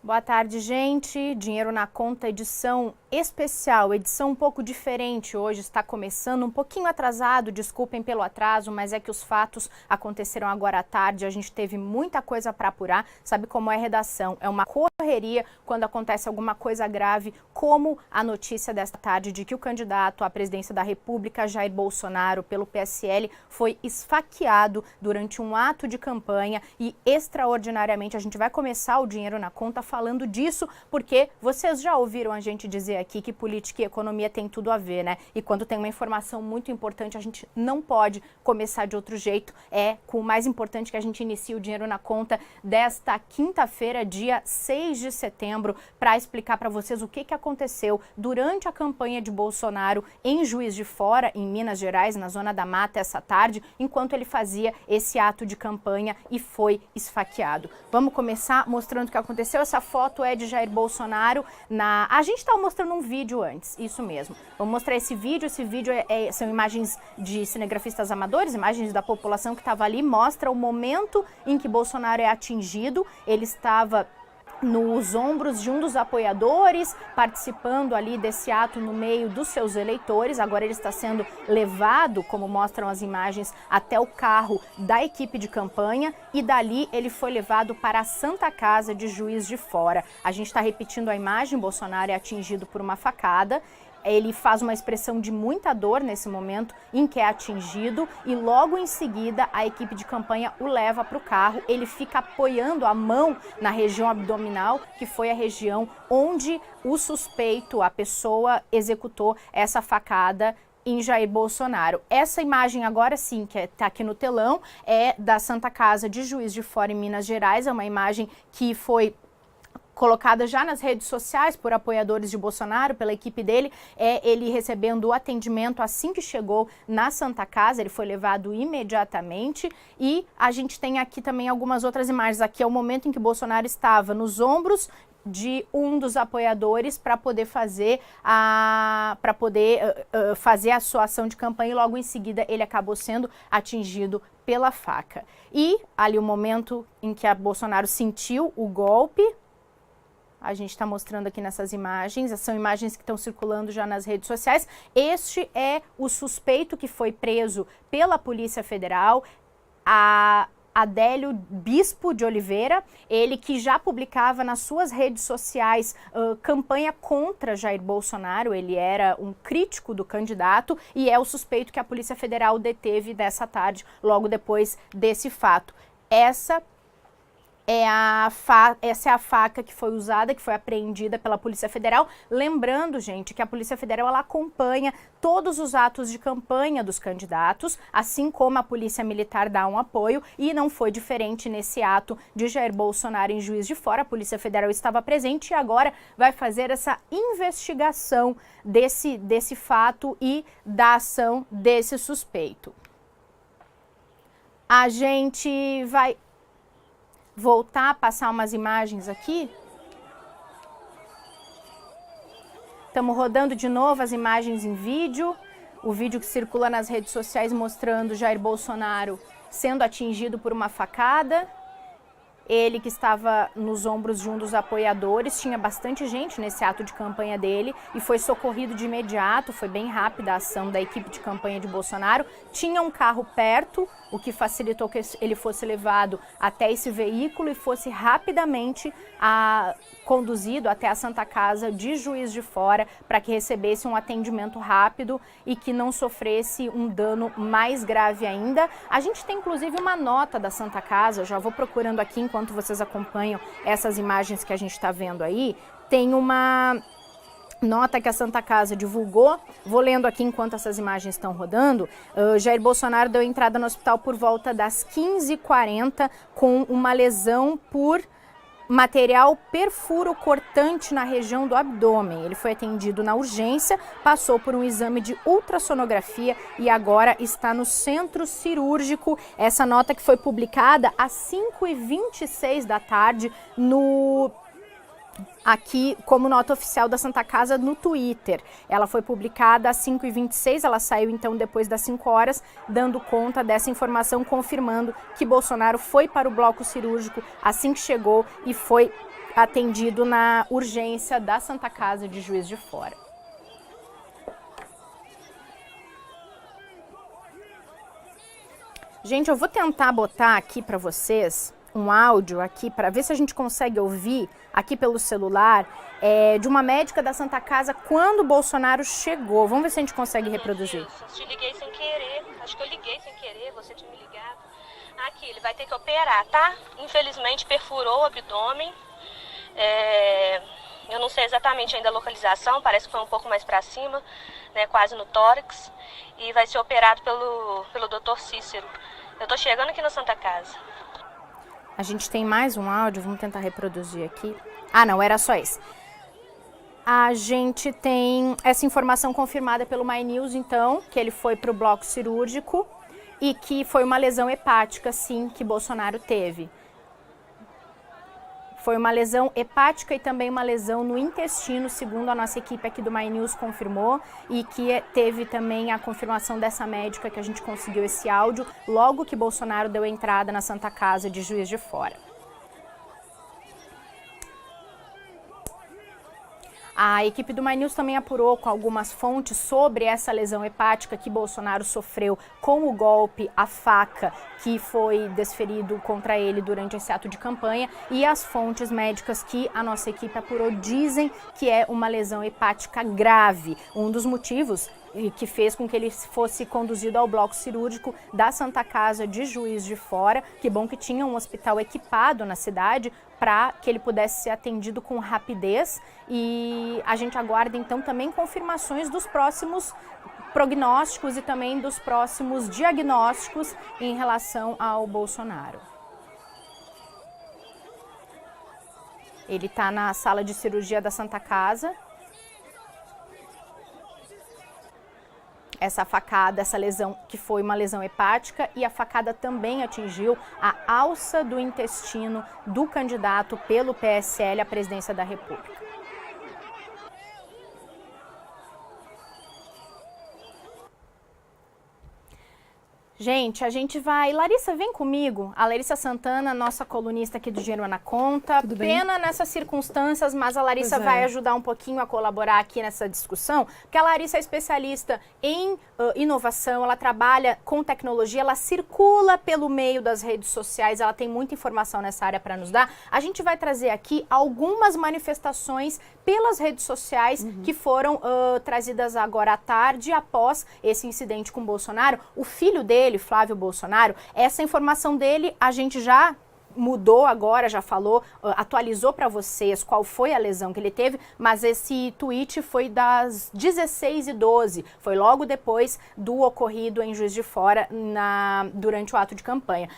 Boa tarde, gente. Dinheiro na Conta, edição especial, edição um pouco diferente hoje, está começando um pouquinho atrasado, desculpem pelo atraso, mas é que os fatos aconteceram agora à tarde, a gente teve muita coisa para apurar, sabe como é redação, é uma correria quando acontece alguma coisa grave, como a notícia desta tarde de que o candidato à presidência da República, Jair Bolsonaro, pelo PSL, foi esfaqueado durante um ato de campanha e, extraordinariamente, a gente vai começar o Dinheiro na Conta falando disso, porque vocês já ouviram a gente dizer aqui que política e economia tem tudo a ver, né? E quando tem uma informação muito importante, a gente não pode começar de outro jeito. É com o mais importante que a gente inicia o Dinheiro na Conta desta quinta-feira, dia 6 de setembro, para explicar para vocês o que aconteceu durante a campanha de Bolsonaro em Juiz de Fora, em Minas Gerais, na Zona da Mata, essa tarde, enquanto ele fazia esse ato de campanha e foi esfaqueado. Vamos começar mostrando o que aconteceu. Essa foto é de Jair Bolsonaro na... A gente estava mostrando um vídeo antes, isso mesmo. Vamos mostrar esse vídeo são imagens de cinegrafistas amadores, imagens da população que estava ali, mostra o momento em que Bolsonaro é atingido. Ele estava nos ombros de um dos apoiadores, participando ali desse ato no meio dos seus eleitores. Agora ele está sendo levado, como mostram as imagens, até o carro da equipe de campanha e dali ele foi levado para a Santa Casa de Juiz de Fora. A gente está repetindo a imagem, Bolsonaro é atingido por uma facada. Ele faz uma expressão de muita dor nesse momento em que é atingido e logo em seguida a equipe de campanha o leva para o carro. Ele fica apoiando a mão na região abdominal, que foi a região onde o suspeito, a pessoa, executou essa facada em Jair Bolsonaro. Essa imagem agora sim, que está aqui no telão, é da Santa Casa de Juiz de Fora, em Minas Gerais. É uma imagem que foi colocada já nas redes sociais por apoiadores de Bolsonaro, pela equipe dele, ele recebendo o atendimento assim que chegou na Santa Casa. Ele foi levado imediatamente e a gente tem aqui também algumas outras imagens. Aqui é o momento em que Bolsonaro estava nos ombros de um dos apoiadores para poder fazer a sua ação de campanha e logo em seguida ele acabou sendo atingido pela faca. E ali o momento em que a Bolsonaro sentiu o golpe. A gente está mostrando aqui nessas imagens, são imagens que estão circulando já nas redes sociais. Este é o suspeito que foi preso pela Polícia Federal, Adélio Bispo de Oliveira, ele que já publicava nas suas redes sociais campanha contra Jair Bolsonaro. Ele era um crítico do candidato e é o suspeito que a Polícia Federal deteve nessa tarde, logo depois desse fato. Essa é a faca que foi usada, que foi apreendida pela Polícia Federal. Lembrando, gente, que a Polícia Federal ela acompanha todos os atos de campanha dos candidatos, assim como a Polícia Militar dá um apoio, e não foi diferente nesse ato de Jair Bolsonaro em Juiz de Fora. A Polícia Federal estava presente e agora vai fazer essa investigação desse fato e da ação desse suspeito. A gente vai voltar a passar umas imagens aqui. Estamos rodando de novo as imagens em vídeo. O vídeo que circula nas redes sociais mostrando Jair Bolsonaro sendo atingido por uma facada. Ele que estava nos ombros de um dos apoiadores, tinha bastante gente nesse ato de campanha dele e foi socorrido de imediato, foi bem rápida a ação da equipe de campanha de Bolsonaro. Tinha um carro perto, o que facilitou que ele fosse levado até esse veículo e fosse rapidamente conduzido até a Santa Casa de Juiz de Fora para que recebesse um atendimento rápido e que não sofresse um dano mais grave ainda. A gente tem inclusive uma nota da Santa Casa, eu já vou procurando aqui enquanto vocês acompanham essas imagens que a gente está vendo aí. Tem uma nota que a Santa Casa divulgou, vou lendo aqui enquanto essas imagens estão rodando. Jair Bolsonaro deu entrada no hospital por volta das 15h40 com uma lesão por material perfuro cortante na região do abdômen. Ele foi atendido na urgência, passou por um exame de ultrassonografia e agora está no centro cirúrgico. Essa nota que foi publicada às 5h26 da tarde aqui como nota oficial da Santa Casa no Twitter. Ela foi publicada às 5h26, ela saiu então depois das 5 horas, dando conta dessa informação, confirmando que Bolsonaro foi para o bloco cirúrgico assim que chegou e foi atendido na urgência da Santa Casa de Juiz de Fora. Gente, eu vou tentar botar aqui para vocês um áudio aqui para ver se a gente consegue ouvir aqui pelo celular de uma médica da Santa Casa quando o Bolsonaro chegou. Vamos ver se a gente consegue reproduzir. Te liguei sem querer, acho que eu liguei sem querer, você tinha me ligado. Aqui, ele vai ter que operar, tá? Infelizmente perfurou o abdômen. Eu não sei exatamente ainda a localização, parece que foi um pouco mais para cima, né, quase no tórax. E vai ser operado pelo Dr. Cícero. Eu tô chegando aqui na Santa Casa. A gente tem mais um áudio, vamos tentar reproduzir aqui. Ah, não, era só esse. A gente tem essa informação confirmada pelo My News, então, que ele foi para o bloco cirúrgico e que foi uma lesão hepática, sim, que Bolsonaro teve. Foi uma lesão hepática e também uma lesão no intestino, segundo a nossa equipe aqui do My News confirmou, e que teve também a confirmação dessa médica que a gente conseguiu esse áudio logo que Bolsonaro deu entrada na Santa Casa de Juiz de Fora. A equipe do My News também apurou com algumas fontes sobre essa lesão hepática que Bolsonaro sofreu com o golpe, a faca, que foi desferido contra ele durante esse ato de campanha, e as fontes médicas que a nossa equipe apurou dizem que é uma lesão hepática grave. Um dos motivos que fez com que ele fosse conduzido ao bloco cirúrgico da Santa Casa de Juiz de Fora. Que bom que tinha um hospital equipado na cidade para que ele pudesse ser atendido com rapidez, e a gente aguarda então também confirmações dos próximos prognósticos e também dos próximos diagnósticos em relação ao Bolsonaro. Ele está na sala de cirurgia da Santa Casa. Essa facada, essa lesão que foi uma lesão hepática, e a facada também atingiu a alça do intestino do candidato pelo PSL à presidência da República. Gente, a gente vai... Larissa, vem comigo. A Larissa Santana, nossa colunista aqui do Dinheiro na Conta. Tudo bem? Pena nessas circunstâncias, mas a Larissa vai ajudar um pouquinho a colaborar aqui nessa discussão, porque a Larissa é especialista em inovação, ela trabalha com tecnologia, ela circula pelo meio das redes sociais, ela tem muita informação nessa área para nos dar. A gente vai trazer aqui algumas manifestações pelas redes sociais que foram trazidas agora à tarde, após esse incidente com Bolsonaro. O filho dele, Flávio Bolsonaro, essa informação dele a gente já mudou agora, já falou, atualizou para vocês qual foi a lesão que ele teve, mas esse tweet foi das 16h12, foi logo depois do ocorrido em Juiz de Fora durante o ato de campanha.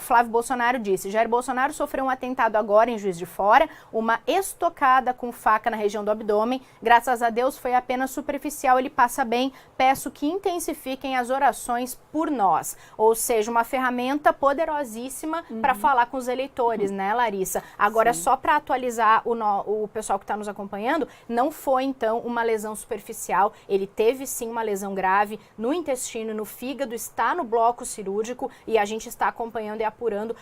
Flávio Bolsonaro disse: Jair Bolsonaro sofreu um atentado agora em Juiz de Fora, uma estocada com faca na região do abdômen, graças a Deus foi apenas superficial, ele passa bem, peço que intensifiquem as orações por nós. Ou seja, uma ferramenta poderosíssima para falar com os eleitores, né, Larissa? Agora, só para atualizar o pessoal que está nos acompanhando, não foi, então, uma lesão superficial. Ele teve, sim, uma lesão grave no intestino, no fígado, está no bloco cirúrgico, e a gente está acompanhando e apurando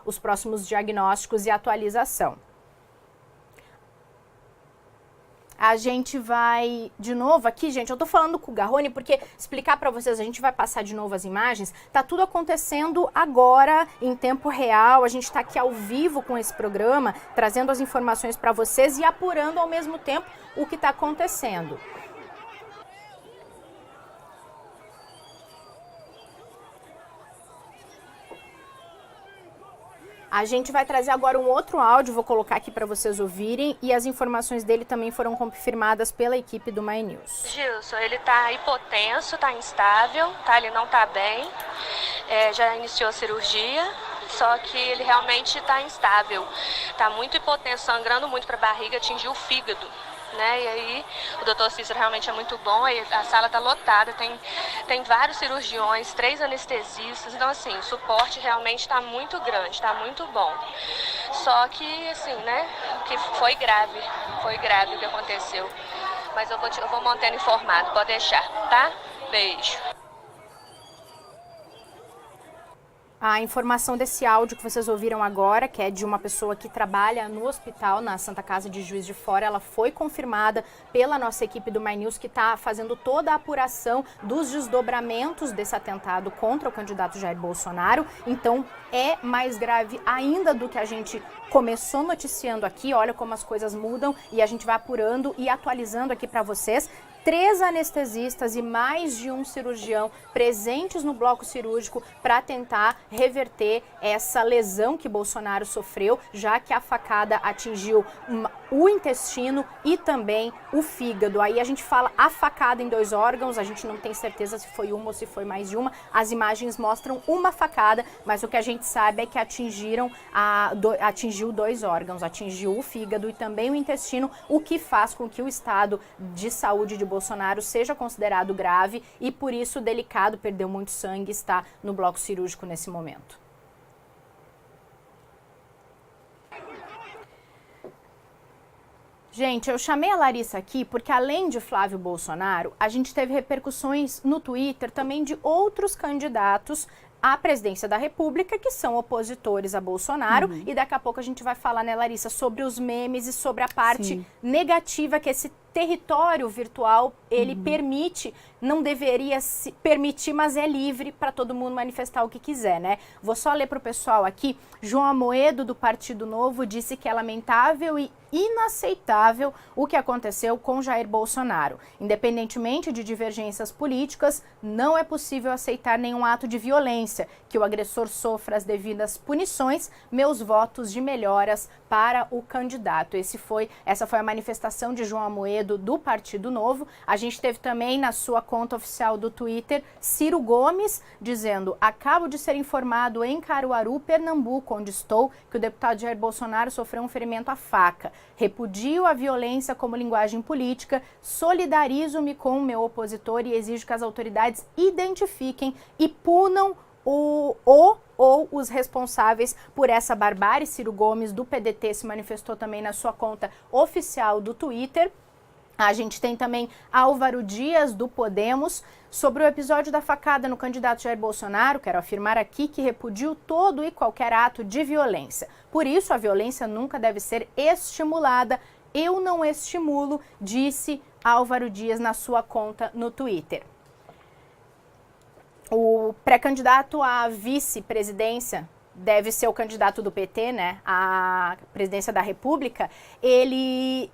os próximos diagnósticos e atualização. A gente vai, de novo aqui, gente, eu tô falando com o Garrone porque, explicar para vocês, a gente vai passar de novo as imagens, tá tudo acontecendo agora, em tempo real, a gente tá aqui ao vivo com esse programa, trazendo as informações para vocês e apurando ao mesmo tempo o que tá acontecendo. A gente vai trazer agora um outro áudio, vou colocar aqui para vocês ouvirem, e as informações dele também foram confirmadas pela equipe do My News. Gilson, ele tá hipotenso, tá instável, tá? Ele não tá bem, já iniciou a cirurgia, só que ele realmente tá instável, tá muito hipotenso, sangrando muito pra barriga, atingiu o fígado. Né? E aí o doutor Cícero realmente é muito bom, a sala está lotada, tem vários cirurgiões, 3 anestesistas, então assim, o suporte realmente está muito grande, está muito bom. Só que assim, né, que foi grave o que aconteceu. Mas eu vou mantendo informado, pode deixar, tá? Beijo. A informação desse áudio que vocês ouviram agora, que é de uma pessoa que trabalha no hospital, na Santa Casa de Juiz de Fora, ela foi confirmada pela nossa equipe do My News, que está fazendo toda a apuração dos desdobramentos desse atentado contra o candidato Jair Bolsonaro. Então, é mais grave ainda do que a gente começou noticiando aqui. Olha como as coisas mudam e a gente vai apurando e atualizando aqui para vocês. 3 anestesistas e mais de um cirurgião presentes no bloco cirúrgico para tentar reverter essa lesão que Bolsonaro sofreu, já que a facada atingiu o intestino e também o fígado. Aí a gente fala a facada em 2 órgãos, a gente não tem certeza se foi uma ou se foi mais de uma. As imagens mostram uma facada, mas o que a gente sabe é que atingiu 2 órgãos, atingiu o fígado e também o intestino, o que faz com que o estado de saúde de Bolsonaro seja considerado grave e por isso delicado, perdeu muito sangue, está no bloco cirúrgico nesse momento. Gente, eu chamei a Larissa aqui porque além de Flávio Bolsonaro, a gente teve repercussões no Twitter também de outros candidatos à presidência da República que são opositores a Bolsonaro. E daqui a pouco a gente vai falar, né, Larissa, sobre os memes e sobre a parte negativa que esse território virtual, ele permite, não deveria se permitir, mas é livre para todo mundo manifestar o que quiser, né? Vou só ler para o pessoal aqui. João Amoedo, do Partido Novo, disse que é lamentável e inaceitável o que aconteceu com Jair Bolsonaro. Independentemente de divergências políticas, não é possível aceitar nenhum ato de violência, que o agressor sofra as devidas punições. Meus votos de melhoras para o candidato. Essa foi a manifestação de João Amoedo, do Partido Novo. A gente teve também na sua conta oficial do Twitter, Ciro Gomes, dizendo: acabo de ser informado em Caruaru, Pernambuco, onde estou, que o deputado Jair Bolsonaro sofreu um ferimento à faca. Repudio a violência como linguagem política, solidarizo-me com o meu opositor e exijo que as autoridades identifiquem e punam ou os responsáveis por essa barbárie. Ciro Gomes, do PDT, se manifestou também na sua conta oficial do Twitter. A gente tem também Álvaro Dias, do Podemos, sobre o episódio da facada no candidato Jair Bolsonaro. Quero afirmar aqui que repudio todo e qualquer ato de violência. Por isso, a violência nunca deve ser estimulada. Eu não estimulo, disse Álvaro Dias na sua conta no Twitter. O pré-candidato à vice-presidência, deve ser o candidato do PT, né, à presidência da República, ele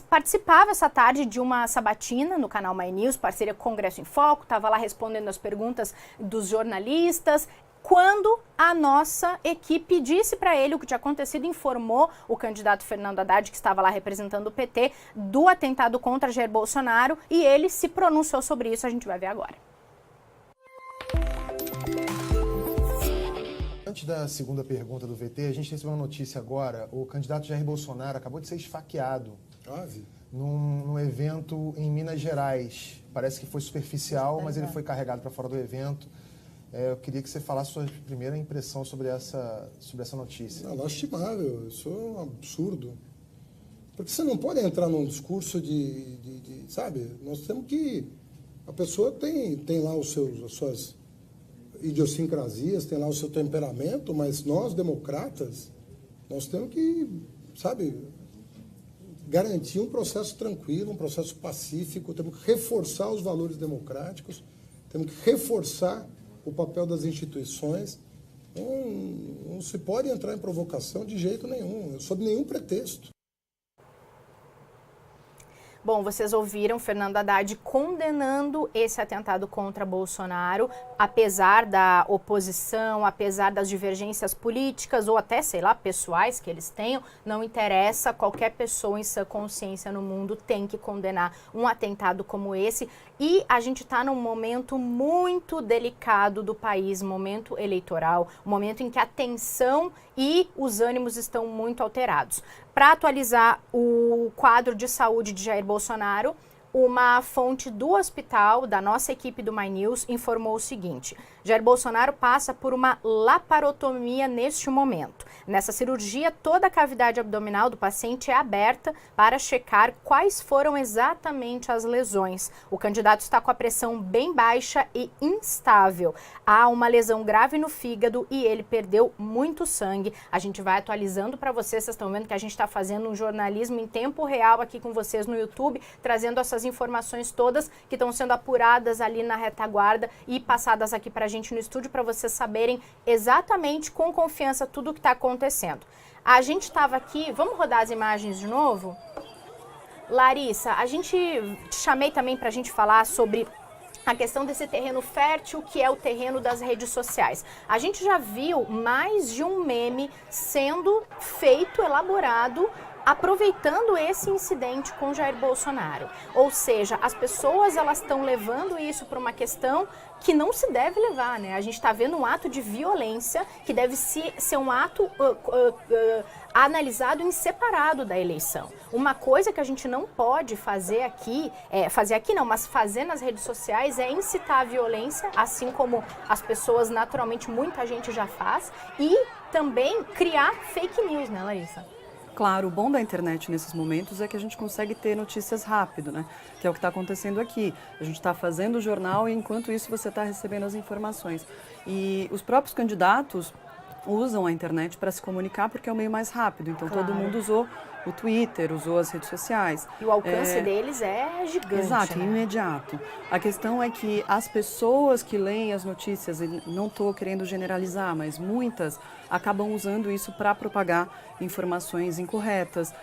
participava essa tarde de uma sabatina no canal My News, parceria com o Congresso em Foco, estava lá respondendo as perguntas dos jornalistas, quando a nossa equipe disse para ele o que tinha acontecido, informou o candidato Fernando Haddad, que estava lá representando o PT, do atentado contra Jair Bolsonaro, e ele se pronunciou sobre isso, a gente vai ver agora. Antes da segunda pergunta do VT, a gente recebeu uma notícia agora. O candidato Jair Bolsonaro acabou de ser esfaqueado num evento em Minas Gerais. Parece que foi superficial, mas ele foi carregado para fora do evento. Eu queria que você falasse sua primeira impressão sobre essa notícia. Lastimável, isso é um absurdo. Porque você não pode entrar num discurso sabe, nós temos que... A pessoa tem lá as suas idiosincrasias, tem lá o seu temperamento, mas nós, democratas, nós temos que, sabe, garantir um processo tranquilo, um processo pacífico, temos que reforçar os valores democráticos, temos que reforçar o papel das instituições. Não se pode entrar em provocação de jeito nenhum, sob nenhum pretexto. Bom, vocês ouviram Fernando Haddad condenando esse atentado contra Bolsonaro, apesar da oposição, apesar das divergências políticas ou até, sei lá, pessoais que eles tenham, não interessa, qualquer pessoa em sã consciência no mundo tem que condenar um atentado como esse. E a gente está num momento muito delicado do país, momento eleitoral, um momento em que a tensão e os ânimos estão muito alterados. Para atualizar o quadro de saúde de Jair Bolsonaro, uma fonte do hospital, da nossa equipe do My News, informou o seguinte: Jair Bolsonaro passa por uma laparotomia neste momento. Nessa cirurgia, toda a cavidade abdominal do paciente é aberta para checar quais foram exatamente as lesões. O candidato está com a pressão bem baixa e instável. Há uma lesão grave no fígado e ele perdeu muito sangue. A gente vai atualizando para vocês. Vocês estão vendo que a gente está fazendo um jornalismo em tempo real aqui com vocês no YouTube, trazendo essas informações todas que estão sendo apuradas ali na retaguarda e passadas aqui para a gente no estúdio, para vocês saberem exatamente, com confiança, tudo o que está acontecendo. A gente estava aqui, vamos rodar as imagens de novo? Larissa, te chamei também para a gente falar sobre a questão desse terreno fértil, que é o terreno das redes sociais. A gente já viu mais de um meme sendo feito, elaborado, aproveitando esse incidente com Jair Bolsonaro. Ou seja, as pessoas elas estão levando isso para uma questão que não se deve levar, né? A gente está vendo um ato de violência que deve ser um ato analisado em separado da eleição. Uma coisa que a gente não pode fazer aqui mas fazer nas redes sociais é incitar a violência, assim como as pessoas, naturalmente, muita gente já faz, e também criar fake news, né, Larissa? Claro, o bom da internet nesses momentos é que a gente consegue ter notícias rápido, né? Que é o que está acontecendo aqui. A gente está fazendo o jornal e enquanto isso você está recebendo as informações. E os próprios candidatos usam a internet para se comunicar porque é o meio mais rápido. Então todo mundo usou o Twitter, usou as redes sociais. E o alcance deles é gigante. Exato, né? Imediato. A questão é que as pessoas que leem as notícias, e não estou querendo generalizar, mas muitas acabam usando isso para propagar informações incorretas,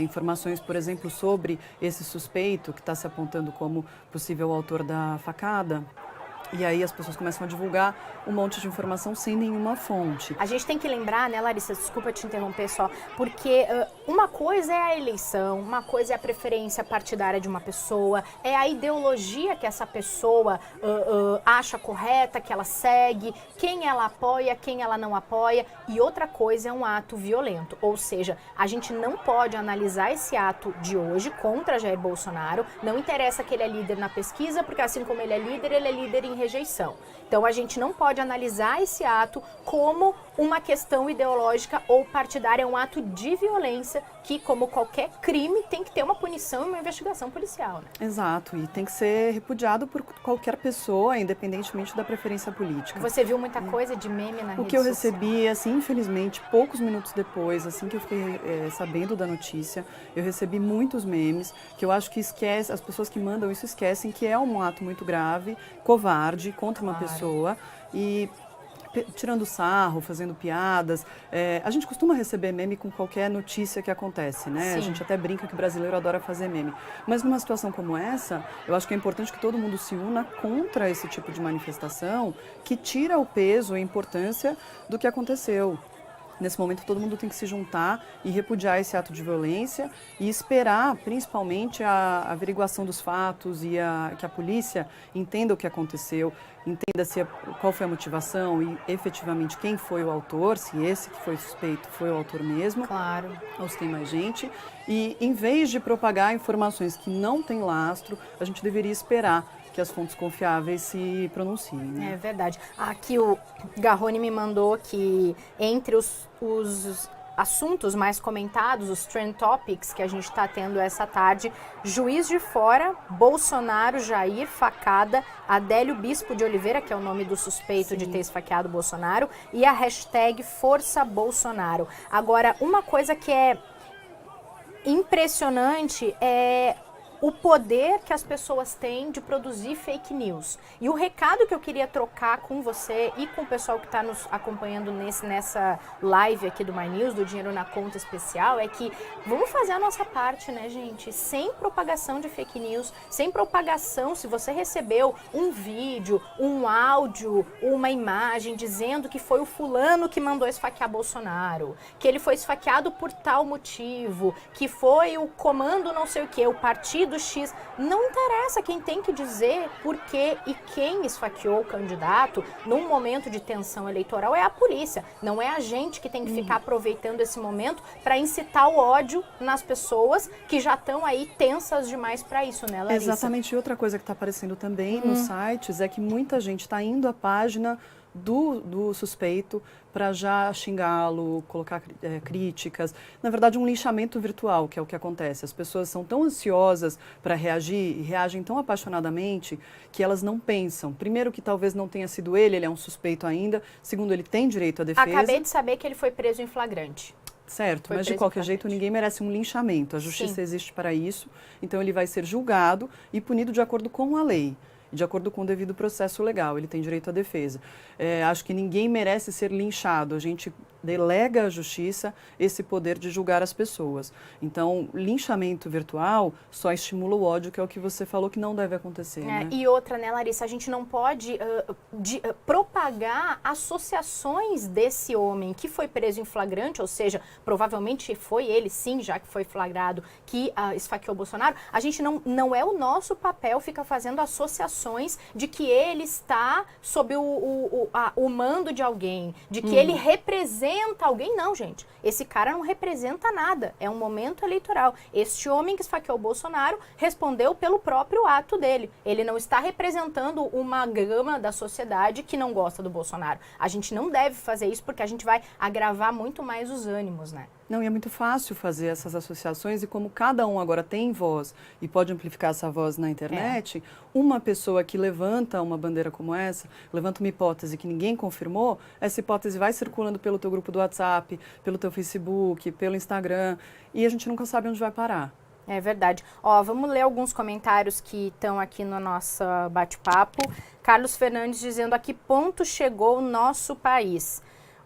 informações, por exemplo, sobre esse suspeito que está se apontando como possível autor da facada. E aí as pessoas começam a divulgar um monte de informação sem nenhuma fonte. A gente tem que lembrar, né, Larissa, desculpa te interromper só, porque uma coisa é a eleição, uma coisa é a preferência partidária de uma pessoa, é a ideologia que essa pessoa acha correta, que ela segue, quem ela apoia, quem ela não apoia, e outra coisa é um ato violento. Ou seja, a gente não pode analisar esse ato de hoje contra Jair Bolsonaro, não interessa que ele é líder na pesquisa, porque assim como ele é líder em rejeição. Então a gente não pode analisar esse ato como uma questão ideológica ou partidária, é um ato de violência que, como qualquer crime, tem que ter uma punição e uma investigação policial. Né? Exato, e tem que ser repudiado por qualquer pessoa, independentemente da preferência política. Você viu muita coisa de meme na rede social? O que eu recebi, assim, infelizmente, poucos minutos depois, assim que eu fiquei sabendo da notícia, eu recebi muitos memes, que eu acho que as pessoas que mandam isso esquecem que é um ato muito grave, covarde, contra uma pessoa, e tirando sarro, fazendo piadas. A gente costuma receber meme com qualquer notícia que acontece, né? Sim. A gente até brinca que o brasileiro adora fazer meme. Mas numa situação como essa, eu acho que é importante que todo mundo se una contra esse tipo de manifestação que tira o peso e a importância do que aconteceu. Nesse momento, todo mundo tem que se juntar e repudiar esse ato de violência e esperar, principalmente, a averiguação dos fatos e que a polícia entenda o que aconteceu, entenda qual foi a motivação e, efetivamente, quem foi o autor, se esse que foi suspeito foi o autor mesmo. Claro. Ou se tem mais gente. E, em vez de propagar informações que não têm lastro, a gente deveria esperar que as fontes confiáveis se pronunciem. Né? É verdade. Aqui o Garrone me mandou que entre os assuntos mais comentados, os trend topics que a gente está tendo essa tarde, Juiz de Fora, Bolsonaro, Jair, facada, Adélio Bispo de Oliveira, que é o nome do suspeito de ter esfaqueado Bolsonaro, e a hashtag Força Bolsonaro. Agora, uma coisa que é impressionante é o poder que as pessoas têm de produzir fake news. E o recado que eu queria trocar com você e com o pessoal que está nos acompanhando nessa live aqui do My News, do Dinheiro na Conta Especial, é que vamos fazer a nossa parte, né, gente? Sem propagação de fake news, sem propagação. Se você recebeu um vídeo, um áudio, uma imagem dizendo que foi o fulano que mandou esfaquear Bolsonaro, que ele foi esfaqueado por tal motivo, que foi o comando não sei o quê, o partido indivíduo X. Não interessa, quem tem que dizer por que e quem esfaqueou o candidato num momento de tensão eleitoral é a polícia. Não é a gente que tem que ficar aproveitando esse momento para incitar o ódio nas pessoas que já estão aí tensas demais para isso, né, Larissa? Exatamente. E outra coisa que está aparecendo também nos sites é que muita gente está indo à página do suspeito para já xingá-lo, colocar críticas. Na verdade, um linchamento virtual, que é o que acontece. As pessoas são tão ansiosas para reagir e reagem tão apaixonadamente que elas não pensam. Primeiro, que talvez não tenha sido ele é um suspeito ainda. Segundo, ele tem direito à defesa. Acabei de saber que ele foi preso em flagrante. Certo, mas de qualquer jeito ninguém merece um linchamento. A justiça existe para isso, então ele vai ser julgado e punido de acordo com a lei, de acordo com o devido processo legal. Ele tem direito à defesa. Acho que ninguém merece ser linchado. A gente delega à justiça esse poder de julgar as pessoas. Então, linchamento virtual só estimula o ódio, que é o que você falou que não deve acontecer. Né? E outra, né, Larissa, a gente não pode propagar associações desse homem que foi preso em flagrante, ou seja, provavelmente foi ele sim, já que foi flagrado, que esfaqueou o Bolsonaro. A gente não é o nosso papel ficar fazendo associações de que ele está sob o mando de alguém, de que ele representa alguém. Não, gente. Esse cara não representa nada. É um momento eleitoral. Este homem que esfaqueou o Bolsonaro respondeu pelo próprio ato dele. Ele não está representando uma gama da sociedade que não gosta do Bolsonaro. A gente não deve fazer isso porque a gente vai agravar muito mais os ânimos, né? Não, e é muito fácil fazer essas associações e como cada um agora tem voz e pode amplificar essa voz na internet, uma pessoa que levanta uma bandeira como essa, levanta uma hipótese que ninguém confirmou, essa hipótese vai circulando pelo teu grupo do WhatsApp, pelo teu Facebook, pelo Instagram, e a gente nunca sabe onde vai parar. É verdade. Ó, vamos ler alguns comentários que estão aqui no nosso bate-papo. Carlos Fernandes dizendo: a que ponto chegou o nosso país?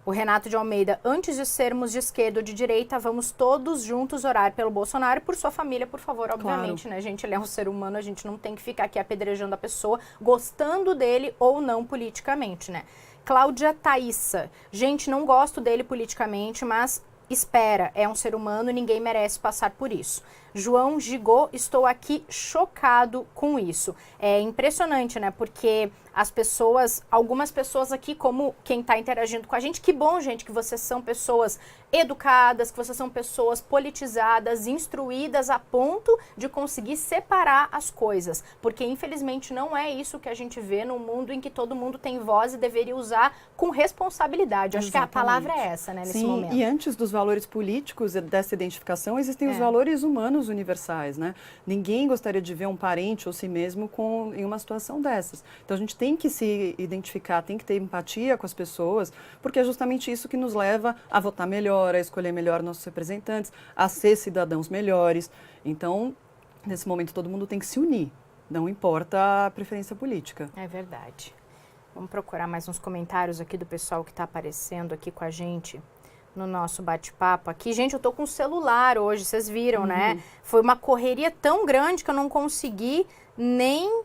O Renato de Almeida: antes de sermos de esquerda ou de direita, vamos todos juntos orar pelo Bolsonaro e por sua família, por favor, obviamente, né, gente? Ele é um ser humano, a gente não tem que ficar aqui apedrejando a pessoa, gostando dele ou não politicamente, né? Cláudia Thaíssa: gente, não gosto dele politicamente, mas espera, é um ser humano e ninguém merece passar por isso. João Gigô: estou aqui chocado com isso. É impressionante, né? Porque as pessoas, algumas pessoas aqui, como quem está interagindo com a gente, que bom, gente, que vocês são pessoas educadas, que vocês são pessoas politizadas, instruídas a ponto de conseguir separar as coisas. Porque, infelizmente, não é isso que a gente vê num mundo em que todo mundo tem voz e deveria usar com responsabilidade. Acho que a palavra é essa, né, nesse momento. E antes dos valores políticos dessa identificação, existem os valores humanos universais, né? Ninguém gostaria de ver um parente ou si mesmo em uma situação dessas. Então, a gente tem que se identificar, tem que ter empatia com as pessoas, porque é justamente isso que nos leva a votar melhor, a escolher melhor nossos representantes, a ser cidadãos melhores. Então, nesse momento, todo mundo tem que se unir, não importa a preferência política. É verdade. Vamos procurar mais uns comentários aqui do pessoal que está aparecendo aqui com a gente no nosso bate-papo aqui. Gente, eu tô com o celular hoje, vocês viram, né? Foi uma correria tão grande que eu não consegui nem...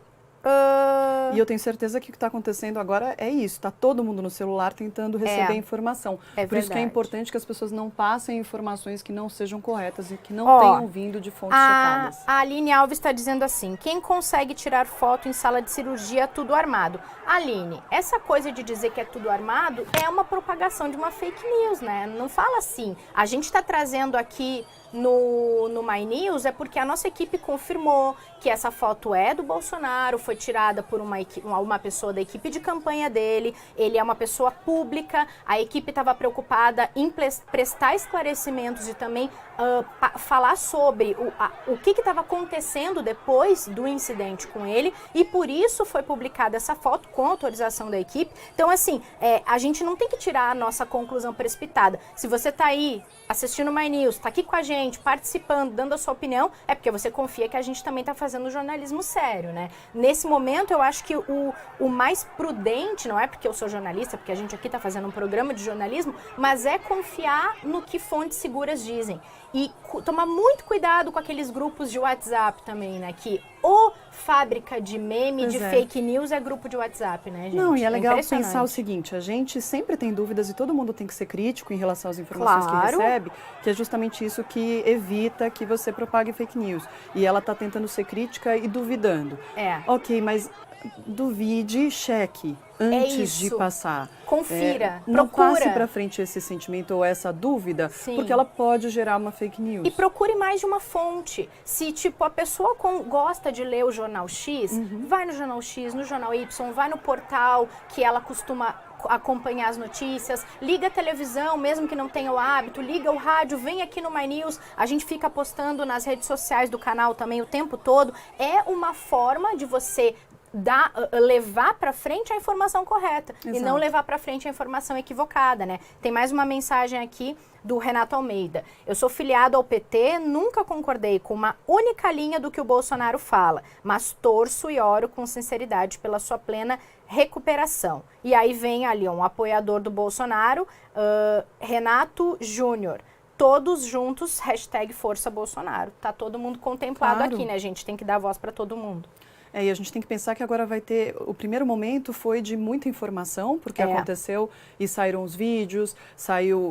E eu tenho certeza que o que está acontecendo agora é isso. Está todo mundo no celular tentando receber informação. Por isso que é importante que as pessoas não passem informações que não sejam corretas e que não tenham vindo de fontes checadas. A Aline Alves está dizendo assim: quem consegue tirar foto em sala de cirurgia tudo armado? Aline, essa coisa de dizer que é tudo armado é uma propagação de uma fake news, né? Não fala assim. A gente está trazendo aqui no My News é porque a nossa equipe confirmou que essa foto é do Bolsonaro, foi tirada por uma pessoa da equipe de campanha dele, ele é uma pessoa pública, a equipe estava preocupada em prestar esclarecimentos e também falar sobre o que estava acontecendo depois do incidente com ele, e por isso foi publicada essa foto com autorização da equipe. Então, assim, a gente não tem que tirar a nossa conclusão precipitada. Se você está aí assistindo o My News, está aqui com a gente, participando, dando a sua opinião, é porque você confia que a gente também está fazendo jornalismo sério, né? Nesse momento, eu acho que o mais prudente, não é porque eu sou jornalista, porque a gente aqui está fazendo um programa de jornalismo, mas é confiar no que fontes seguras dizem. E tomar muito cuidado com aqueles grupos de WhatsApp também, né? Que ou fábrica de meme, Pois de é. fake news é grupo de WhatsApp, né, gente? Não, e é legal impressionante. pensar o seguinte, a gente sempre tem dúvidas e todo mundo tem que ser crítico em relação às informações Claro. que recebe, que é justamente isso que evita que você propague fake news. E ela está tentando ser crítica e duvidando. É. Ok, mas duvide, cheque antes de isso. passar. Confira, Não procura. passe para frente esse sentimento ou essa dúvida, Sim. porque ela pode gerar uma fake news. E procure mais de uma fonte. Se, tipo, a pessoa gosta de ler o Jornal X, vai no Jornal X, no Jornal Y, vai no portal que ela costuma acompanhar as notícias, liga a televisão, mesmo que não tenha o hábito, liga o rádio, vem aqui no My News, a gente fica postando nas redes sociais do canal também o tempo todo. É uma forma de você levar para frente a informação correta. Exato. E não levar para frente a informação equivocada, né? Tem mais uma mensagem aqui do Renato Almeida. Eu sou filiado ao PT, nunca concordei com uma única linha do que o Bolsonaro fala, mas torço e oro com sinceridade pela sua plena recuperação. E aí vem ali um apoiador do Bolsonaro, Renato Júnior. Todos juntos, hashtag Força Bolsonaro. Tá todo mundo contemplado Claro. aqui, né, gente? Tem que dar voz para todo mundo. E a gente tem que pensar que agora vai ter... O primeiro momento foi de muita informação, porque aconteceu e saíram os vídeos,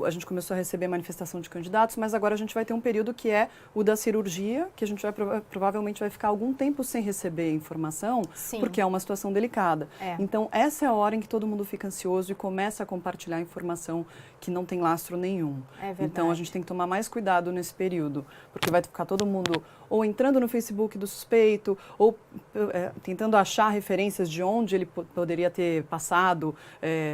a gente começou a receber manifestação de candidatos, mas agora a gente vai ter um período que é o da cirurgia, que a gente provavelmente vai ficar algum tempo sem receber informação, Sim. porque é uma situação delicada. Então, essa é a hora em que todo mundo fica ansioso e começa a compartilhar informação que não tem lastro nenhum. É verdade. Então, a gente tem que tomar mais cuidado nesse período, porque vai ficar todo mundo ou entrando no Facebook do suspeito, ou tentando achar referências de onde ele poderia ter passado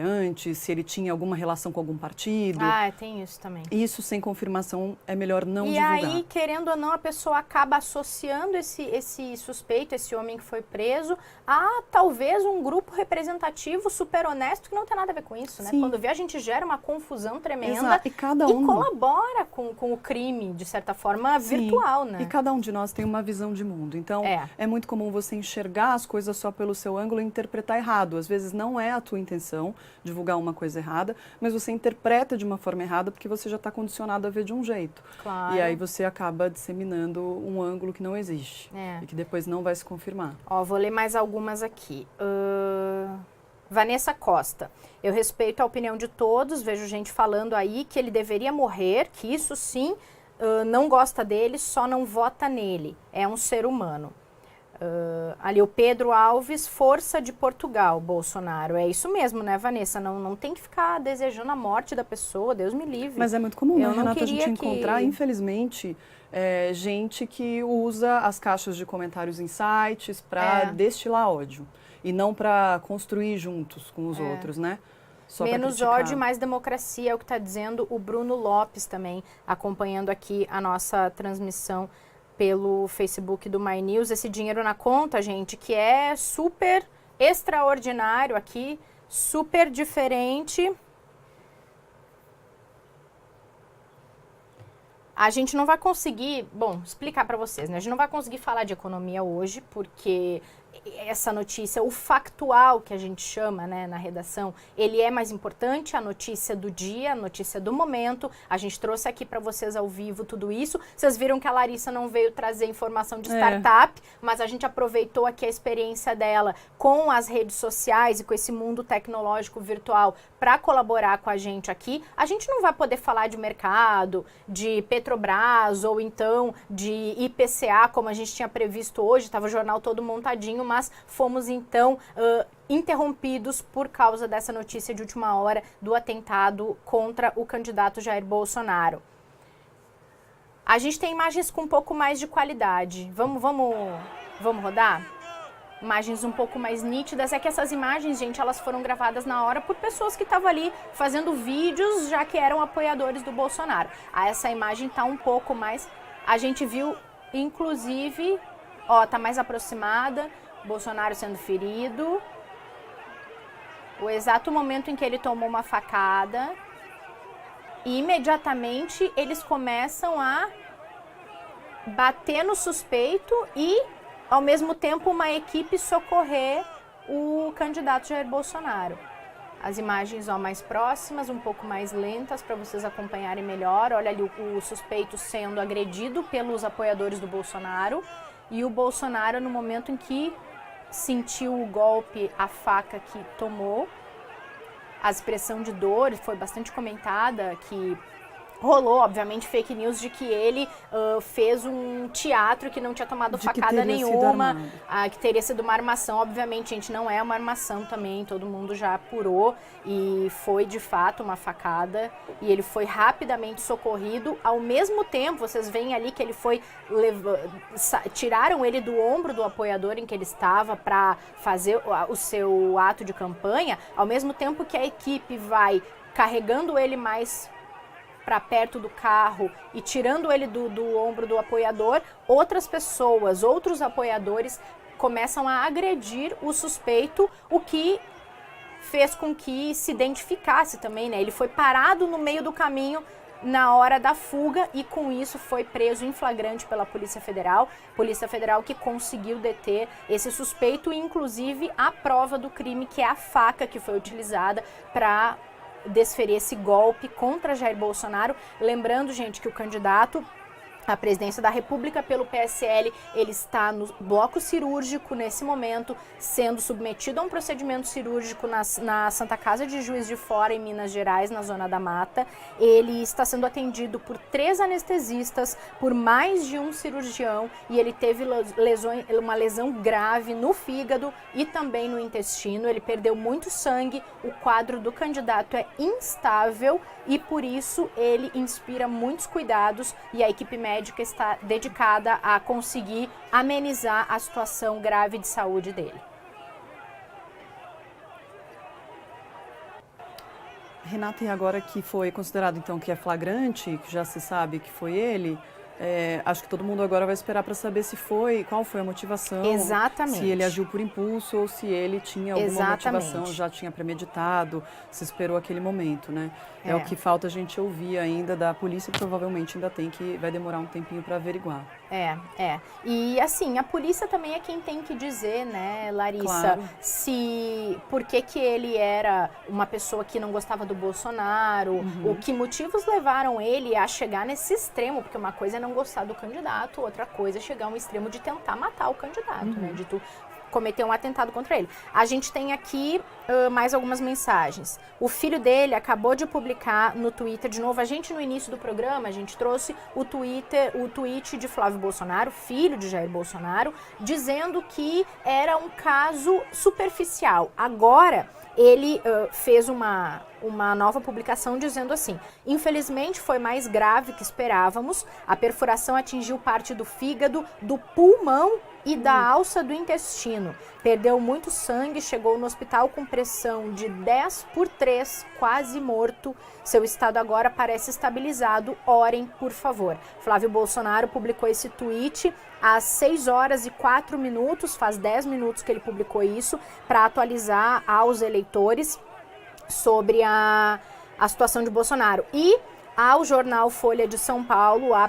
antes, se ele tinha alguma relação com algum partido. Tem isso também. Isso sem confirmação é melhor não divulgar. E aí, querendo ou não, a pessoa acaba associando esse suspeito, esse homem que foi preso, a talvez um grupo representativo super honesto que não tem nada a ver com isso, né? Sim. Quando vê, a gente gera uma confusão tremenda. Exato. E cada um colabora com o crime, de certa forma, virtual, né? E cada um de nós tem uma visão de mundo. Então, é muito comum você enxergar as coisas só pelo seu ângulo e interpretar errado. Às vezes não é a tua intenção divulgar uma coisa errada, mas você interpreta de uma forma errada porque você já está condicionado a ver de um jeito. Claro. E aí você acaba disseminando um ângulo que não existe e que depois não vai se confirmar. Vou ler mais algumas aqui. Vanessa Costa. Eu respeito a opinião de todos, vejo gente falando aí que ele deveria morrer, que isso sim, não gosta dele, só não vota nele. É um ser humano. Ali o Pedro Alves, força de Portugal, Bolsonaro. É isso mesmo, né, Vanessa? Não tem que ficar desejando a morte da pessoa, Deus me livre. Mas é muito comum, né, Renata, a gente queria encontrar, infelizmente, gente que usa as caixas de comentários em sites para destilar ódio e não para construir juntos com os outros, né? Só menos ódio, mais democracia, é o que está dizendo o Bruno Lopes também, acompanhando aqui a nossa transmissão pelo Facebook do My News. Esse dinheiro na conta, gente, que é super extraordinário aqui, super diferente. A gente não vai conseguir, explicar para vocês, né? A gente não vai conseguir falar de economia hoje, porque essa notícia, o factual que a gente chama, né, na redação, ele é mais importante, a notícia do dia, a notícia do momento. A gente trouxe aqui para vocês ao vivo tudo isso. Vocês viram que a Larissa não veio trazer informação de startup, mas a gente aproveitou aqui a experiência dela com as redes sociais e com esse mundo tecnológico virtual para colaborar com a gente aqui. A gente não vai poder falar de mercado, de Petrobras ou então de IPCA, como a gente tinha previsto hoje, estava o jornal todo montadinho, mas fomos então interrompidos por causa dessa notícia de última hora do atentado contra o candidato Jair Bolsonaro. A gente tem imagens com um pouco mais de qualidade. Vamos rodar? Imagens um pouco mais nítidas. É que essas imagens, gente, elas foram gravadas na hora por pessoas que estavam ali fazendo vídeos, já que eram apoiadores do Bolsonaro. Essa imagem tá um pouco mais... A gente viu, inclusive, tá mais aproximada, Bolsonaro sendo ferido. O exato momento em que ele tomou uma facada. E imediatamente eles começam a bater no suspeito e, ao mesmo tempo, uma equipe socorrer o candidato Jair Bolsonaro. As imagens mais próximas, um pouco mais lentas para vocês acompanharem melhor. Olha ali o suspeito sendo agredido pelos apoiadores do Bolsonaro. e o Bolsonaro, no momento em que sentiu o golpe, a faca que tomou, a expressão de dor foi bastante comentada, que rolou, obviamente, fake news de que ele fez um teatro que não tinha tomado facada nenhuma, que teria sido uma armação. Obviamente, gente, não é uma armação também, todo mundo já apurou e foi, de fato, uma facada. E ele foi rapidamente socorrido. Ao mesmo tempo, vocês veem ali que ele foi... tiraram ele do ombro do apoiador em que ele estava para fazer o seu ato de campanha, ao mesmo tempo que a equipe vai carregando ele mais para perto do carro e tirando ele do ombro do apoiador, outras pessoas, outros apoiadores começam a agredir o suspeito, o que fez com que se identificasse também, né? Ele foi parado no meio do caminho na hora da fuga e com isso foi preso em flagrante pela Polícia Federal que conseguiu deter esse suspeito e inclusive a prova do crime, que é a faca que foi utilizada para desferir esse golpe contra Jair Bolsonaro. Lembrando, gente, que o candidato à presidência da República pelo PSL, ele está no bloco cirúrgico nesse momento, sendo submetido a um procedimento cirúrgico na Santa Casa de Juiz de Fora, em Minas Gerais, na Zona da Mata. Ele está sendo atendido por 3 anestesistas, por mais de um cirurgião, e ele teve uma lesão grave no fígado e também no intestino. Ele perdeu muito sangue, o quadro do candidato é instável e por isso ele inspira muitos cuidados e a equipe médica está dedicada a conseguir amenizar a situação grave de saúde dele. Renata, e agora que foi considerado então que é flagrante, que já se sabe que foi ele, acho que todo mundo agora vai esperar para saber qual foi a motivação. Exatamente. Se ele agiu por impulso ou se ele tinha alguma motivação, já tinha premeditado, se esperou aquele momento, né? É o que falta a gente ouvir ainda da polícia, que provavelmente ainda vai demorar um tempinho para averiguar. E assim, a polícia também é quem tem que dizer, né, Larissa, claro, por que ele era uma pessoa que não gostava do Bolsonaro, que motivos levaram ele a chegar nesse extremo, porque uma coisa é não gostar do candidato, outra coisa é chegar a um extremo de tentar matar o candidato, né, de tu cometer um atentado contra ele. A gente tem aqui mais algumas mensagens. O filho dele acabou de publicar no Twitter, de novo, a gente no início do programa, a gente trouxe o tweet de Flávio Bolsonaro, filho de Jair Bolsonaro, dizendo que era um caso superficial. Agora, ele fez uma nova publicação dizendo assim: infelizmente foi mais grave que esperávamos, a perfuração atingiu parte do fígado, do pulmão e da alça do intestino. Perdeu muito sangue, chegou no hospital com pressão de 10/3, quase morto. Seu estado agora parece estabilizado. Orem, por favor. Flávio Bolsonaro publicou esse tweet às 6h04, faz 10 minutos que ele publicou isso, para atualizar aos eleitores sobre a situação de Bolsonaro. E ao jornal Folha de São Paulo, a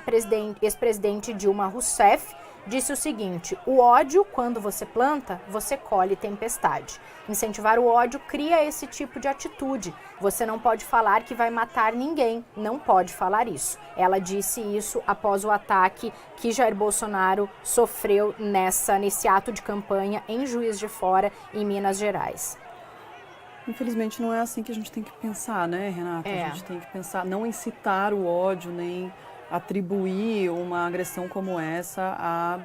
ex-presidente Dilma Rousseff disse o seguinte: o ódio, quando você planta, você colhe tempestade. Incentivar o ódio cria esse tipo de atitude. Você não pode falar que vai matar ninguém, não pode falar isso. Ela disse isso após o ataque que Jair Bolsonaro sofreu nesse ato de campanha em Juiz de Fora, em Minas Gerais. Infelizmente não é assim que a gente tem que pensar, né, Renata? A gente tem que pensar, não incitar o ódio, nem atribuir uma agressão como essa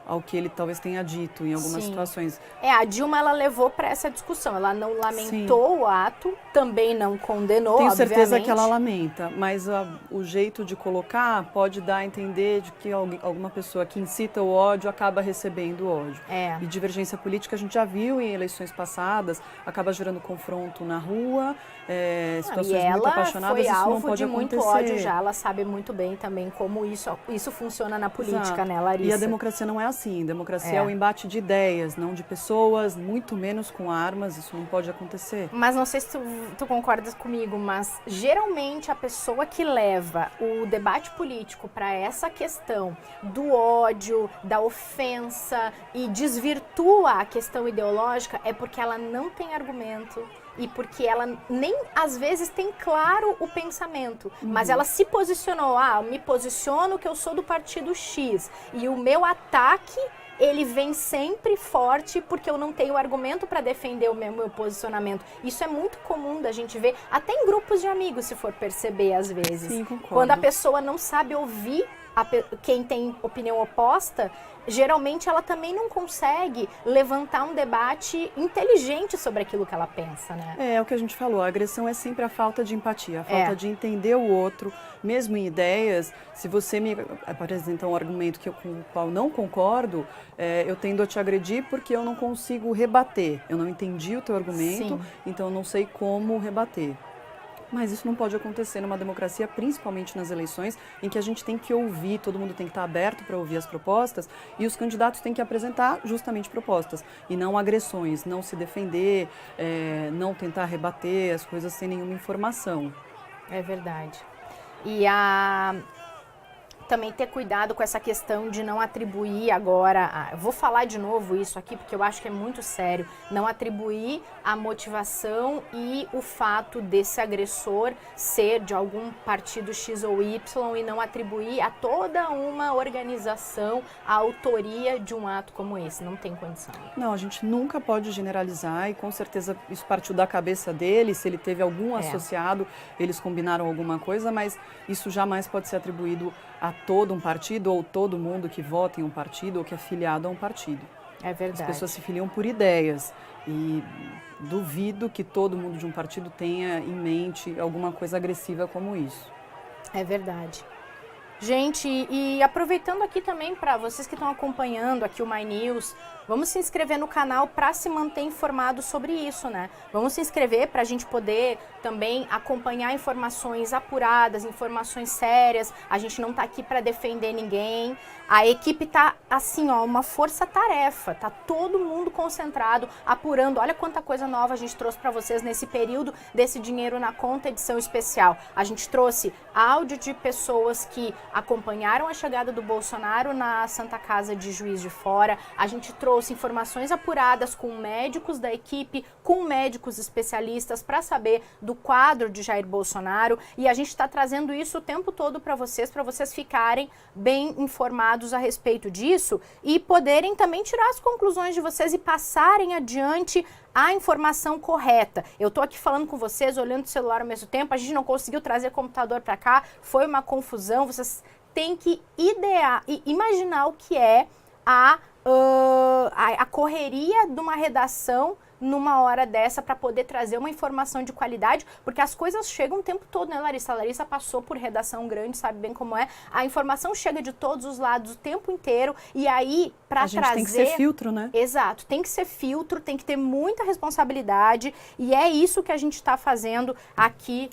ao que ele talvez tenha dito em algumas situações. A Dilma, ela levou para essa discussão, ela não lamentou o ato, também não condenou, Tenho obviamente. certeza que ela lamenta, mas o jeito de colocar pode dar a entender de que alguma pessoa que incita o ódio acaba recebendo o ódio. E divergência política a gente já viu em eleições passadas, acaba gerando confronto na rua, situações muito apaixonadas, isso não pode acontecer. Muito ódio já, ela sabe muito bem também como isso funciona na política, né, Larissa? E a democracia não é assim. Democracia é o embate de ideias, não de pessoas, muito menos com armas, isso não pode acontecer. Mas não sei se tu concordas comigo, mas geralmente a pessoa que leva o debate político para essa questão do ódio, da ofensa e desvirtua a questão ideológica é porque ela não tem argumento, e porque ela nem às vezes tem claro o pensamento, mas ela se posicionou, me posiciono que eu sou do partido X, e o meu ataque, ele vem sempre forte porque eu não tenho argumento para defender o meu posicionamento. Isso é muito comum da gente ver, até em grupos de amigos, se for perceber às vezes. Sim, concordo. Quando a pessoa não sabe ouvir quem tem opinião oposta, geralmente ela também não consegue levantar um debate inteligente sobre aquilo que ela pensa, né? É o que a gente falou, a agressão é sempre a falta de empatia, a falta de entender o outro, mesmo em ideias. Se você me apresenta um argumento com o qual não concordo, eu tendo a te agredir porque eu não consigo rebater. Eu não entendi o teu argumento, então eu não sei como rebater. Mas isso não pode acontecer numa democracia, principalmente nas eleições, em que a gente tem que ouvir, todo mundo tem que estar aberto para ouvir as propostas, e os candidatos têm que apresentar justamente propostas, e não agressões, não se defender, não tentar rebater as coisas sem nenhuma informação. É verdade. E também ter cuidado com essa questão de não atribuir agora, eu vou falar de novo isso aqui porque eu acho que é muito sério, não atribuir a motivação e o fato desse agressor ser de algum partido X ou Y e não atribuir a toda uma organização a autoria de um ato como esse, não tem condição. Não, a gente nunca pode generalizar e com certeza isso partiu da cabeça dele, se ele teve algum associado, eles combinaram alguma coisa, mas isso jamais pode ser atribuído a todo um partido ou todo mundo que vota em um partido ou que é filiado a um partido. É verdade. As pessoas se filiam por ideias e duvido que todo mundo de um partido tenha em mente alguma coisa agressiva como isso. É verdade. Gente, e aproveitando aqui também para vocês que estão acompanhando aqui o My News, vamos se inscrever no canal para se manter informado sobre isso, né? Vamos se inscrever para a gente poder também acompanhar informações apuradas, informações sérias. A gente não está aqui para defender ninguém. A equipe tá assim, uma força-tarefa. Tá todo mundo concentrado, apurando. Olha quanta coisa nova a gente trouxe para vocês nesse período desse Dinheiro na Conta, edição especial. A gente trouxe áudio de pessoas que acompanharam a chegada do Bolsonaro na Santa Casa de Juiz de Fora. A gente trouxe informações apuradas com médicos da equipe, com médicos especialistas para saber do quadro de Jair Bolsonaro, e a gente está trazendo isso o tempo todo para vocês ficarem bem informados a respeito disso e poderem também tirar as conclusões de vocês e passarem adiante a informação correta. Eu tô aqui falando com vocês, olhando o celular ao mesmo tempo, a gente não conseguiu trazer computador para cá, foi uma confusão, vocês têm que imaginar o que é a correria de uma redação numa hora dessa para poder trazer uma informação de qualidade, porque as coisas chegam o tempo todo, né, Larissa? A Larissa passou por redação grande, sabe bem como é. A informação chega de todos os lados o tempo inteiro, e aí, para trazer... A gente tem que ser filtro, né? Exato, tem que ser filtro, tem que ter muita responsabilidade, e é isso que a gente está fazendo aqui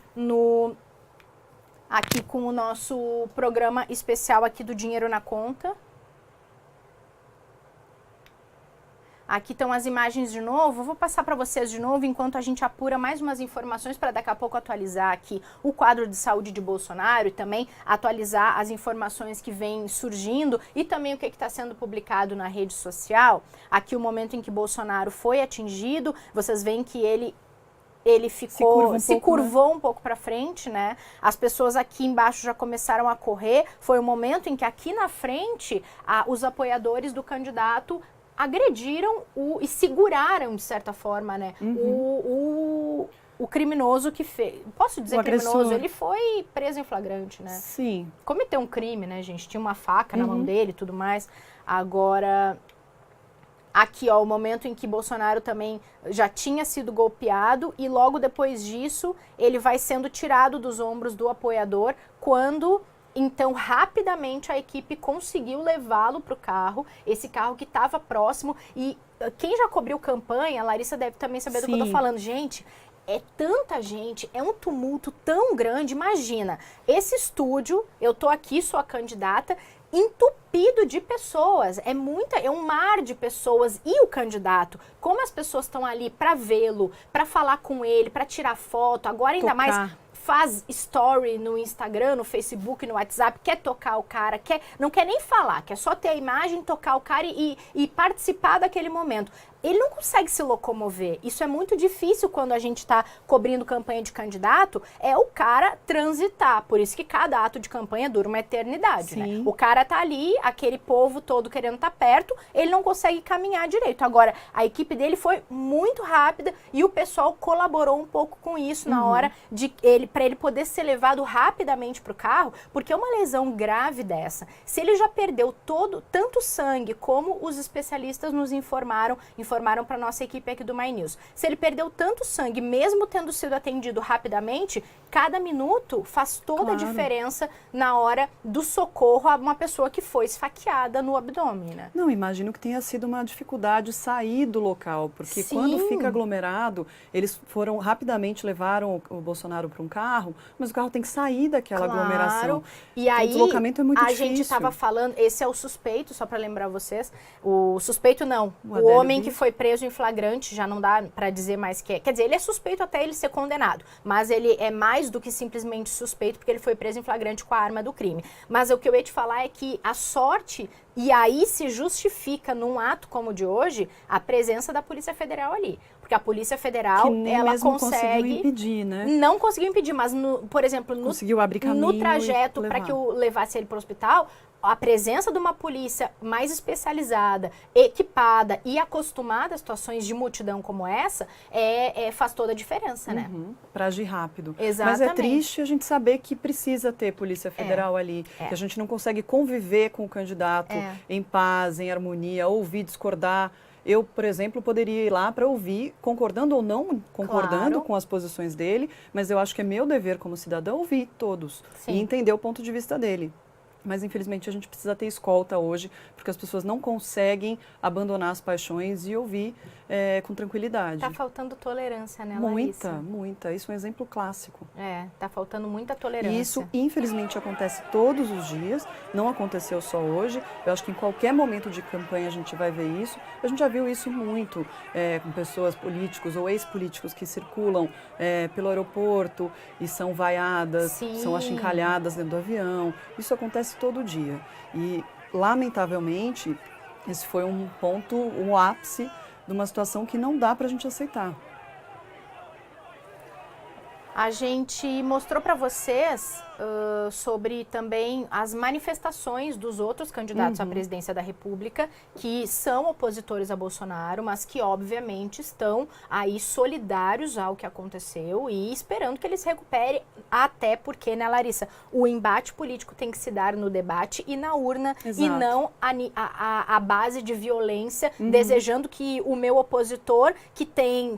com o nosso programa especial aqui do Dinheiro na Conta. Aqui estão as imagens de novo, eu vou passar para vocês de novo enquanto a gente apura mais umas informações para daqui a pouco atualizar aqui o quadro de saúde de Bolsonaro e também atualizar as informações que vêm surgindo e também o que está sendo publicado na rede social. Aqui o momento em que Bolsonaro foi atingido, vocês veem que ele se curvou um pouco para frente, né? As pessoas aqui embaixo já começaram a correr. Foi o momento em que aqui na frente os apoiadores do candidato agrediram e seguraram, de certa forma, né, o criminoso que fez. Posso dizer criminoso? Ele foi preso em flagrante, né? Sim. Cometeu um crime, né, gente? Tinha uma faca na mão dele e tudo mais. Agora, aqui, o momento em que Bolsonaro também já tinha sido golpeado e logo depois disso, ele vai sendo tirado dos ombros do apoiador quando... Então, rapidamente, a equipe conseguiu levá-lo para o carro, esse carro que estava próximo. E quem já cobriu campanha, a Larissa deve também saber do que eu estou falando. Gente, é tanta gente, é um tumulto tão grande. Imagina, esse estúdio, eu estou aqui, sou a candidata, entupido de pessoas. É um mar de pessoas. E o candidato, como as pessoas estão ali para vê-lo, para falar com ele, para tirar foto, agora ainda mais... Faz story no Instagram, no Facebook, no WhatsApp, quer tocar o cara, não quer nem falar, quer só ter a imagem, tocar o cara e participar daquele momento. ele não consegue se locomover. Isso é muito difícil quando a gente está cobrindo campanha de candidato, é o cara transitar. Por isso que cada ato de campanha dura uma eternidade, né? O cara tá ali, aquele povo todo querendo estar perto, ele não consegue caminhar direito. Agora, a equipe dele foi muito rápida e o pessoal colaborou um pouco com isso na hora de para ele poder ser levado rapidamente para o carro, porque é uma lesão grave dessa. Se ele já perdeu tanto sangue como os especialistas nos informaram para nossa equipe aqui do My News. Se ele perdeu tanto sangue, mesmo tendo sido atendido rapidamente, cada minuto faz toda a diferença na hora do socorro a uma pessoa que foi esfaqueada no abdômen, né? Não, imagino que tenha sido uma dificuldade sair do local, porque quando fica aglomerado, eles rapidamente levaram o Bolsonaro para um carro, mas o carro tem que sair daquela aglomeração. E aí, o deslocamento é muito difícil. A gente estava falando, esse é o suspeito, só para lembrar vocês, o suspeito não, o homem que foi preso em flagrante, já não dá para dizer mais que é. Quer dizer, ele é suspeito até ele ser condenado, mas ele é mais do que simplesmente suspeito, porque ele foi preso em flagrante com a arma do crime. Mas o que eu ia te falar é que a sorte, e aí se justifica num ato como o de hoje, a presença da Polícia Federal ali. Porque a Polícia Federal, ela conseguiu impedir, né? Não conseguiu impedir, mas, por exemplo, conseguiu abrir caminho no trajeto para que eu levasse ele para o hospital, a presença de uma polícia mais especializada, equipada e acostumada a situações de multidão como essa, faz toda a diferença, né? Para agir rápido. Exatamente. Mas é triste a gente saber que precisa ter Polícia Federal ali, que a gente não consegue conviver com o candidato em paz, em harmonia, ouvir, discordar. Eu, por exemplo, poderia ir lá para ouvir, concordando ou não concordando com as posições dele, mas eu acho que é meu dever como cidadão ouvir todos e entender o ponto de vista dele. Mas, infelizmente, a gente precisa ter escolta hoje, porque as pessoas não conseguem abandonar as paixões e ouvir com tranquilidade. Tá faltando tolerância, né, Larissa? Muita, muita. Isso é um exemplo clássico. Tá faltando muita tolerância. E isso, infelizmente, acontece todos os dias, não aconteceu só hoje. Eu acho que em qualquer momento de campanha a gente vai ver isso. A gente já viu isso muito com pessoas, políticos ou ex-políticos que circulam pelo aeroporto e são vaiadas, são achincalhadas dentro do avião. Isso acontece todo dia. E, lamentavelmente, esse foi um ponto, um ápice de uma situação que não dá para a gente aceitar. A gente mostrou para vocês sobre também as manifestações dos outros candidatos à presidência da República que são opositores a Bolsonaro, mas que obviamente estão aí solidários ao que aconteceu e esperando que ele se recupere, até porque, né, Larissa, o embate político tem que se dar no debate e na urna. Exato. E não a base de violência, desejando que o meu opositor, que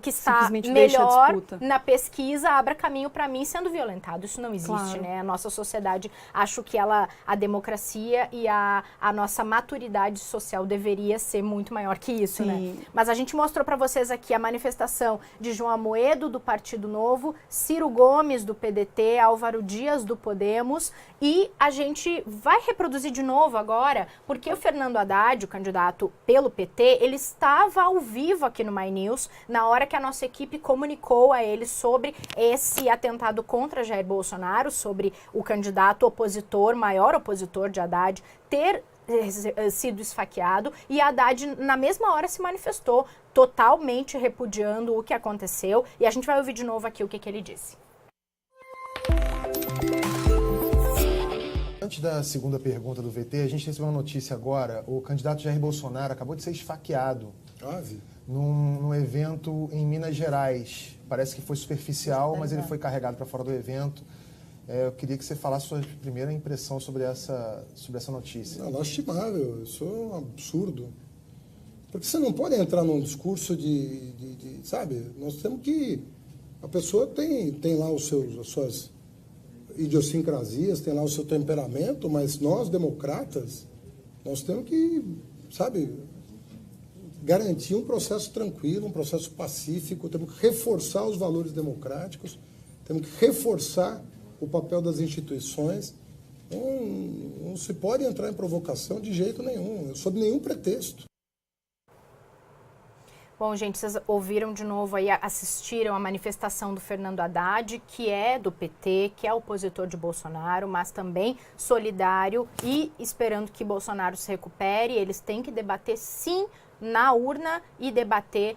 está melhor na pesquisa, abra caminho para mim sendo violentado. Isso não existe, né? A nossa sociedade, acho que a democracia e a nossa maturidade social deveria ser muito maior que isso, né? Mas a gente mostrou para vocês aqui a manifestação de João Amoedo, do Partido Novo, Ciro Gomes, do PDT, Álvaro Dias, do Podemos, e a gente vai reproduzir de novo agora, porque o Fernando Haddad, o candidato pelo PT, ele estava ao vivo aqui no My News, na hora que a nossa equipe comunicou a ele sobre esse atentado contra Jair Bolsonaro, sobre o candidato opositor, maior opositor de Haddad, ter sido esfaqueado, e Haddad na mesma hora se manifestou totalmente repudiando o que aconteceu, e a gente vai ouvir de novo aqui o que ele disse. Antes da segunda pergunta do VT, a gente recebeu uma notícia agora, o candidato Jair Bolsonaro acabou de ser esfaqueado num evento em Minas Gerais. Parece que foi superficial, mas ele foi carregado para fora do evento. Eu queria que você falasse a sua primeira impressão sobre essa notícia. Não, lastimável, isso é um absurdo. Porque você não pode entrar num discurso sabe, nós temos que... A pessoa tem lá as suas idiosincrasias, tem lá o seu temperamento, mas nós, democratas, nós temos que, sabe, garantir um processo tranquilo, um processo pacífico, temos que reforçar os valores democráticos, temos que reforçar o papel das instituições. Não se pode entrar em provocação de jeito nenhum, sob nenhum pretexto. Bom, gente, vocês ouviram de novo aí, assistiram a manifestação do Fernando Haddad, que é do PT, que é opositor de Bolsonaro, mas também solidário e esperando que Bolsonaro se recupere. Eles têm que debater, sim, na urna e debater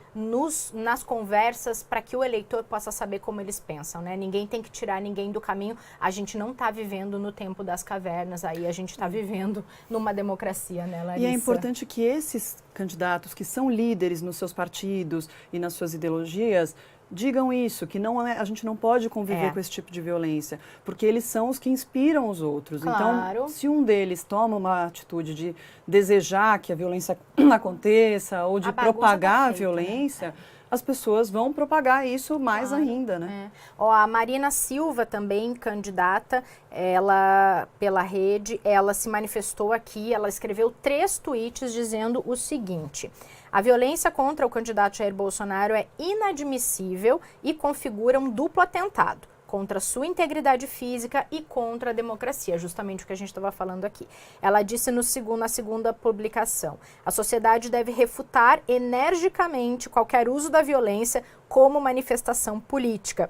nas conversas para que o eleitor possa saber como eles pensam, né? Ninguém tem que tirar ninguém do caminho. A gente não está vivendo no tempo das cavernas, aí a gente está vivendo numa democracia, né, Larissa? E é importante que esses candidatos que são líderes nos seus partidos e nas suas ideologias digam isso, que a gente não pode conviver com esse tipo de violência, porque eles são os que inspiram os outros. Claro. Então, se um deles toma uma atitude de desejar que a violência aconteça ou de propagar a violência, né? As pessoas vão propagar isso mais ainda, né? A Marina Silva também, candidata, ela, pela rede, ela se manifestou aqui, ela escreveu 3 tweets dizendo o seguinte: a violência contra o candidato Jair Bolsonaro é inadmissível e configura um duplo atentado contra a sua integridade física e contra a democracia, justamente o que a gente estava falando aqui. Ela disse na segunda publicação: a sociedade deve refutar energicamente qualquer uso da violência como manifestação política.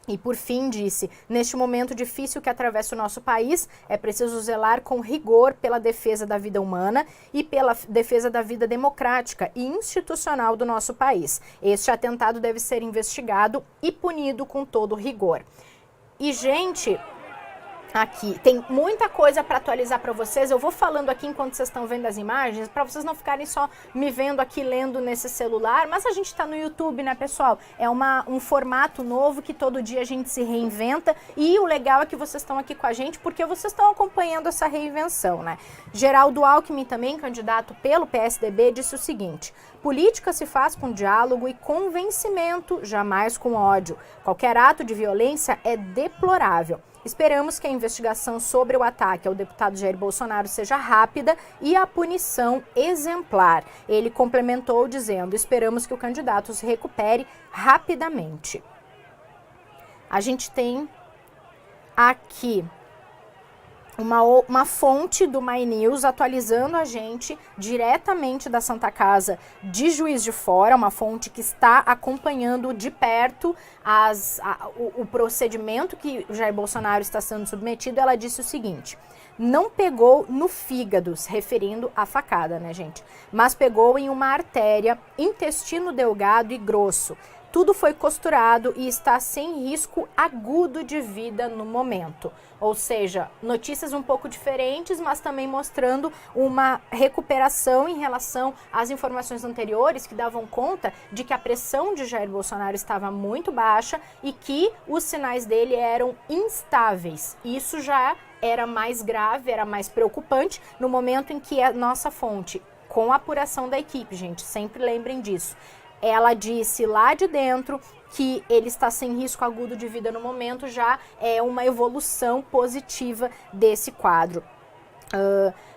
E, por fim, disse: neste momento difícil que atravessa o nosso país, é preciso zelar com rigor pela defesa da vida humana e pela defesa da vida democrática e institucional do nosso país. Este atentado deve ser investigado e punido com todo rigor. E, gente, aqui tem muita coisa para atualizar para vocês. Eu vou falando aqui enquanto vocês estão vendo as imagens, para vocês não ficarem só me vendo aqui lendo nesse celular, mas a gente está no YouTube, né, pessoal? É um formato novo que todo dia a gente se reinventa, e o legal é que vocês estão aqui com a gente porque vocês estão acompanhando essa reinvenção, né? Geraldo Alckmin, também candidato pelo PSDB, disse o seguinte: política se faz com diálogo e convencimento, jamais com ódio. Qualquer ato de violência é deplorável. Esperamos que a investigação sobre o ataque ao deputado Jair Bolsonaro seja rápida e a punição exemplar. Ele complementou dizendo: esperamos que o candidato se recupere rapidamente. A gente tem aqui uma fonte do My News atualizando a gente diretamente da Santa Casa de Juiz de Fora, uma fonte que está acompanhando de perto o procedimento que o Jair Bolsonaro está sendo submetido. Ela disse o seguinte: não pegou no fígado, se referindo à facada, né, gente? Mas pegou em uma artéria, intestino delgado e grosso. Tudo foi costurado e está sem risco agudo de vida no momento. Ou seja, notícias um pouco diferentes, mas também mostrando uma recuperação em relação às informações anteriores que davam conta de que a pressão de Jair Bolsonaro estava muito baixa e que os sinais dele eram instáveis. Isso já era mais grave, era mais preocupante no momento em que a nossa fonte, com a apuração da equipe, gente, sempre lembrem disso, ela disse lá de dentro que ele está sem risco agudo de vida no momento, já é uma evolução positiva desse quadro.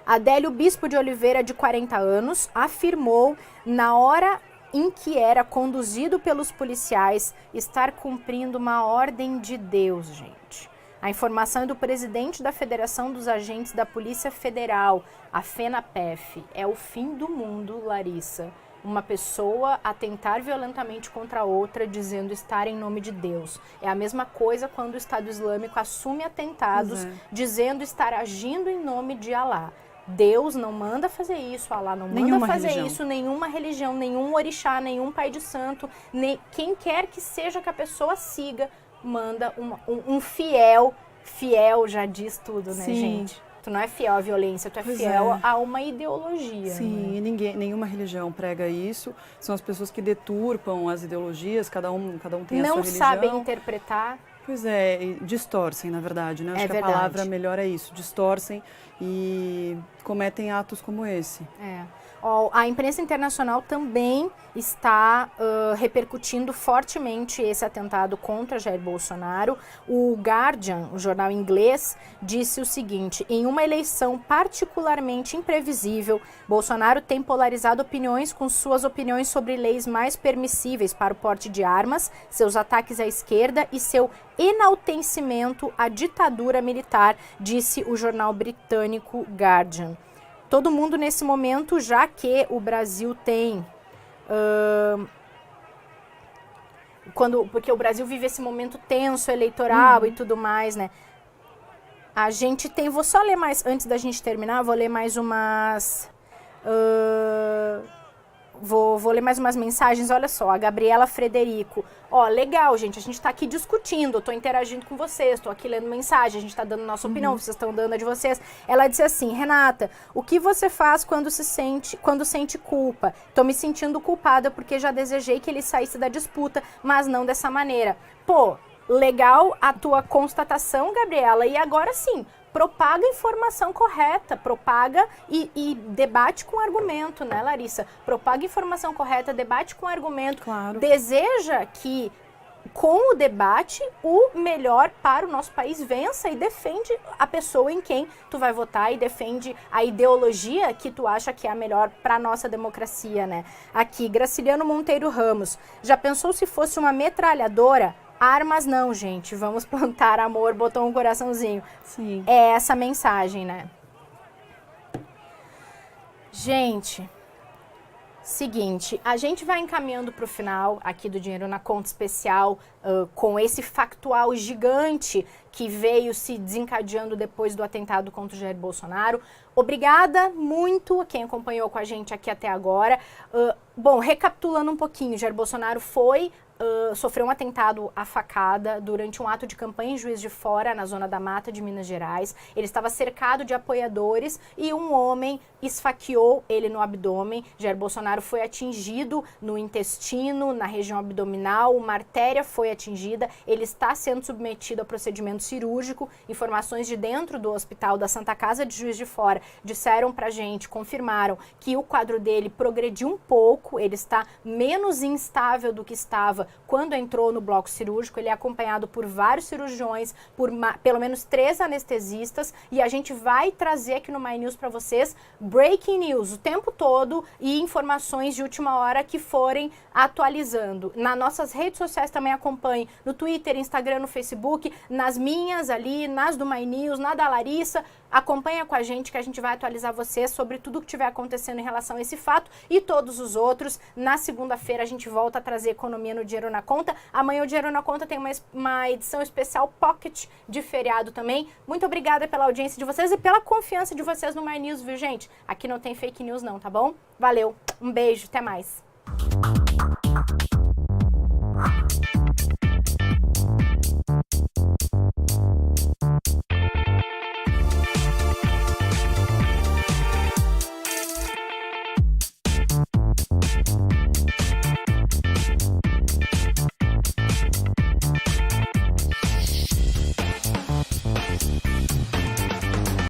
Adélio Bispo de Oliveira, de 40 anos, afirmou, na hora em que era conduzido pelos policiais, estar cumprindo uma ordem de Deus, gente. A informação é do presidente da Federação dos Agentes da Polícia Federal, a FENAPEF. É o fim do mundo, Larissa. Uma pessoa atentar violentamente contra outra dizendo estar em nome de Deus. É a mesma coisa quando o Estado Islâmico assume atentados dizendo estar agindo em nome de Alá. Deus não manda fazer isso, Alá não manda fazer isso, nenhuma religião, nenhum orixá, nenhum pai de santo, quem quer que seja que a pessoa siga, manda um fiel já diz tudo, né, gente? Tu não é fiel à violência, tu é fiel a uma ideologia. Sim, né? e nenhuma religião prega isso. São as pessoas que deturpam as ideologias, cada um tem a sua religião. Não sabem interpretar. Pois é, e distorcem, na verdade, né? Acho que a palavra melhor é isso, distorcem e cometem atos como esse. A imprensa internacional também está repercutindo fortemente esse atentado contra Jair Bolsonaro. O Guardian, o jornal inglês, disse o seguinte: em uma eleição particularmente imprevisível, Bolsonaro tem polarizado opiniões com suas opiniões sobre leis mais permissíveis para o porte de armas, seus ataques à esquerda e seu enaltecimento à ditadura militar, disse o jornal britânico Guardian. Todo mundo nesse momento, já que o Brasil tem... porque o Brasil vive esse momento tenso, eleitoral e tudo mais, né? A gente tem... Vou só ler mais, antes da gente terminar, vou ler mais umas... Vou ler mais umas mensagens, olha só, a Gabriela Frederico. Ó, legal, gente, a gente tá aqui discutindo, eu tô interagindo com vocês, tô aqui lendo mensagem, a gente tá dando nossa opinião, vocês estão dando a de vocês. Ela disse assim, Renata, o que você faz quando sente culpa? Tô me sentindo culpada porque já desejei que ele saísse da disputa, mas não dessa maneira. Pô, legal a tua constatação, Gabriela, e agora sim, propaga a informação correta, propaga e debate com argumento, né, Larissa? Propaga a informação correta, debate com argumento. Claro. Deseja que, com o debate, o melhor para o nosso país vença e defende a pessoa em quem tu vai votar e defende a ideologia que tu acha que é a melhor para a nossa democracia, né? Aqui, Graciliano Monteiro Ramos. Já pensou se fosse uma metralhadora? Armas não, gente. Vamos plantar amor, botou um coraçãozinho. Sim. É essa mensagem, né? Gente, seguinte, a gente vai encaminhando para o final aqui do Dinheiro na Conta Especial com esse factual gigante que veio se desencadeando depois do atentado contra o Jair Bolsonaro. Obrigada muito a quem acompanhou com a gente aqui até agora. Bom, recapitulando um pouquinho, Jair Bolsonaro sofreu um atentado à facada durante um ato de campanha em Juiz de Fora, na Zona da Mata de Minas Gerais. Ele estava cercado de apoiadores e um homem esfaqueou ele no abdômen. Jair Bolsonaro foi atingido no intestino, na região abdominal, uma artéria foi atingida. Ele está sendo submetido a procedimento cirúrgico. Informações de dentro do hospital da Santa Casa de Juiz de Fora disseram pra gente, confirmaram que o quadro dele progrediu um pouco, ele está menos instável do que estava quando entrou no bloco cirúrgico. Ele é acompanhado por vários cirurgiões, por pelo menos 3 anestesistas, e a gente vai trazer aqui no My News para vocês breaking news o tempo todo e informações de última hora que forem atualizando. Nas nossas redes sociais também acompanhe, no Twitter, Instagram, no Facebook, nas minhas ali, nas do My News, na da Larissa. Acompanha com a gente que a gente vai atualizar vocês sobre tudo que estiver acontecendo em relação a esse fato e todos os outros. Na segunda-feira a gente volta a trazer economia no Dinheiro na Conta. Amanhã o Dinheiro na Conta tem uma edição especial Pocket de feriado também. Muito obrigada pela audiência de vocês e pela confiança de vocês no My News, viu, gente? Aqui não tem fake news não, tá bom? Valeu, um beijo, até mais.